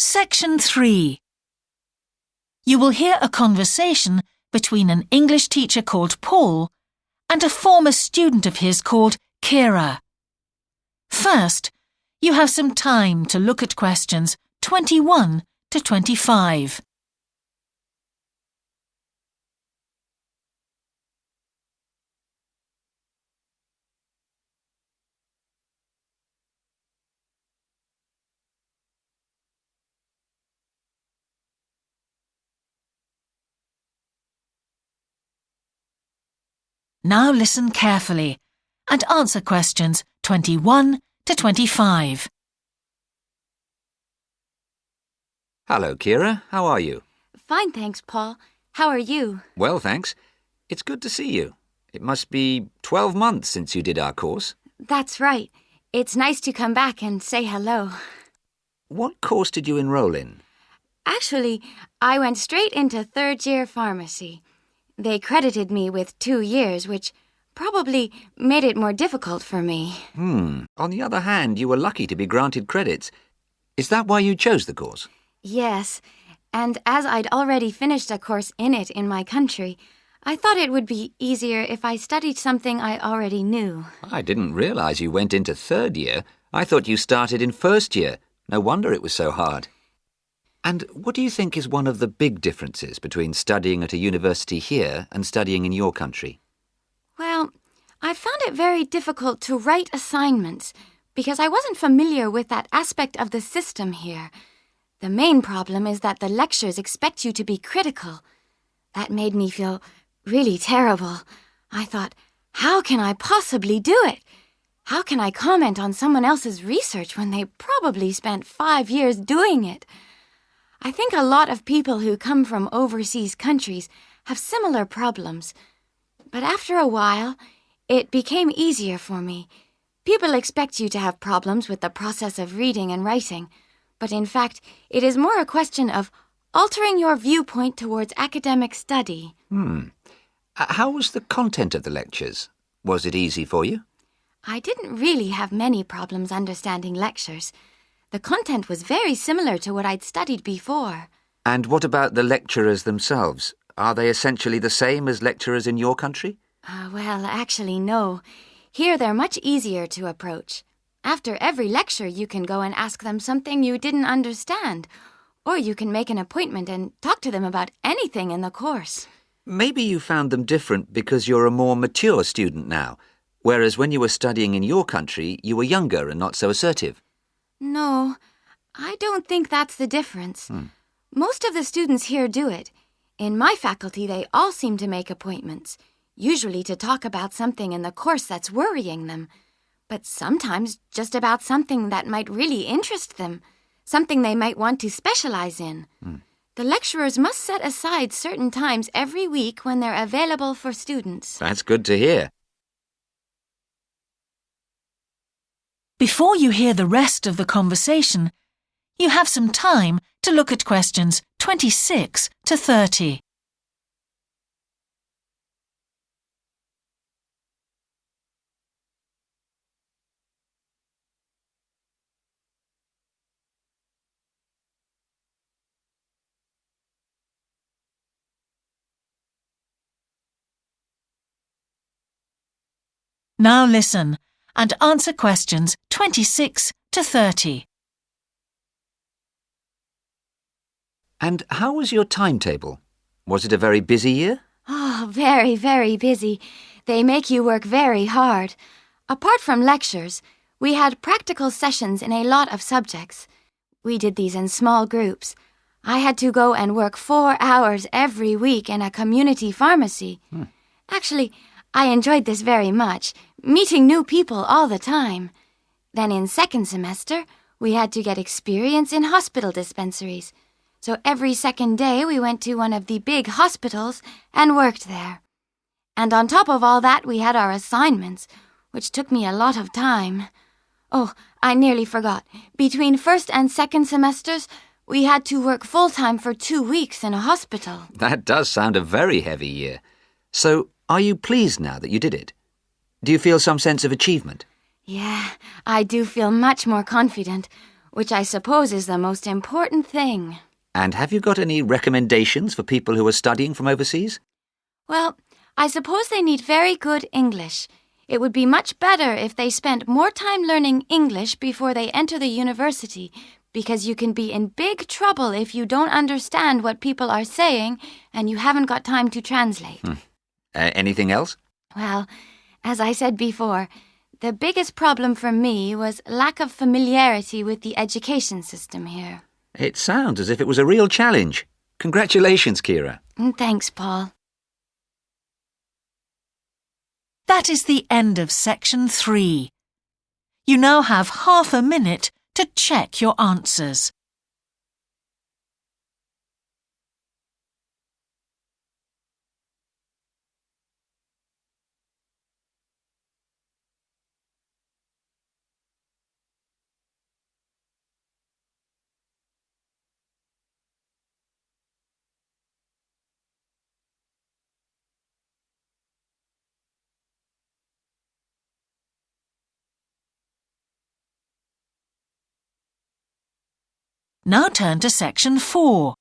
Section 3. You will hear a conversation between an English teacher called Paul and a former student of his called Kira. First, you have some time to look at questions 21 to 25. Now listen carefully and answer questions 21 to 25. Hello, Kira. How are you? Fine, thanks, Paul. How are you? Well, thanks. It's good to see you. It must be 12 months since you did our course. That's right. It's nice to come back and say hello. What course did you enroll in? Actually, I went straight into third-year pharmacy. They credited me with 2 years, which probably made it more difficult for me. On the other hand, you were lucky to be granted credits. Is that why you chose the course? Yes, and as I'd already finished a course in it in my country, I thought it would be easier if I studied something I already knew. I didn't realize you went into third year. I thought you started in first year. No wonder it was so hard. And what do you think is one of the big differences between studying at a university here and studying in your country? Well, I found it very difficult to write assignments because I wasn't familiar with that aspect of the system here. The main problem is that the lectures expect you to be critical. That made me feel really terrible. I thought, how can I possibly do it? How can I comment on someone else's research when they probably spent 5 years doing it? I think a lot of people who come from overseas countries have similar problems. But after a while, it became easier for me. People expect you to have problems with the process of reading and writing, but in fact, it is more a question of altering your viewpoint towards academic study. How was the content of the lectures? Was it easy for you? I didn't really have many problems understanding lectures. The content was very similar to what I'd studied before. And what about the lecturers themselves? Are they essentially the same as lecturers in your country? Well, actually, no. Here they're much easier to approach. After every lecture, you can go and ask them something you didn't understand, or you can make an appointment and talk to them about anything in the course. Maybe you found them different because you're a more mature student now, whereas when you were studying in your country, you were younger and not so assertive. No, I don't think that's the difference. Most of the students here do it. In my faculty, they all seem to make appointments, usually to talk about something in the course that's worrying them, but sometimes just about something that might really interest them, something they might want to specialize in. The lecturers must set aside certain times every week when they're available for students. That's good to hear. Before you hear the rest of the conversation, you have some time to look at questions 26 to 30. Now listen and answer questions 26 to 30. And how was your timetable? Was it a very busy year? Oh, very, very busy. They make you work very hard. Apart from lectures, we had practical sessions in a lot of subjects. We did these in small groups. I had to go and work 4 hours every week in a community pharmacy. Actually, I enjoyed this very much, meeting new people all the time. Then in second semester, we had to get experience in hospital dispensaries. So every second day we went to one of the big hospitals and worked there. And on top of all that, we had our assignments, which took me a lot of time. Oh, I nearly forgot. Between first and second semesters, we had to work full-time for 2 weeks in a hospital. That does sound a very heavy year. So, are you pleased now that you did it? Do you feel some sense of achievement? Yeah, I do feel much more confident. which I suppose is the most important thing. And have you got any recommendations for people who are studying from overseas? Well, I suppose they need very good English. It would be much better if they spent more time learning English before they enter the university, because you can be in big trouble if you don't understand what people are saying and you haven't got time to translate. Anything else? Well, as I said before, the biggest problem for me was lack of familiarity with the education system here. It sounds as if it was a real challenge. Congratulations, Kira. Thanks, Paul. That is the end of section 3. You now have half a minute to check your answers. Now turn to section 4.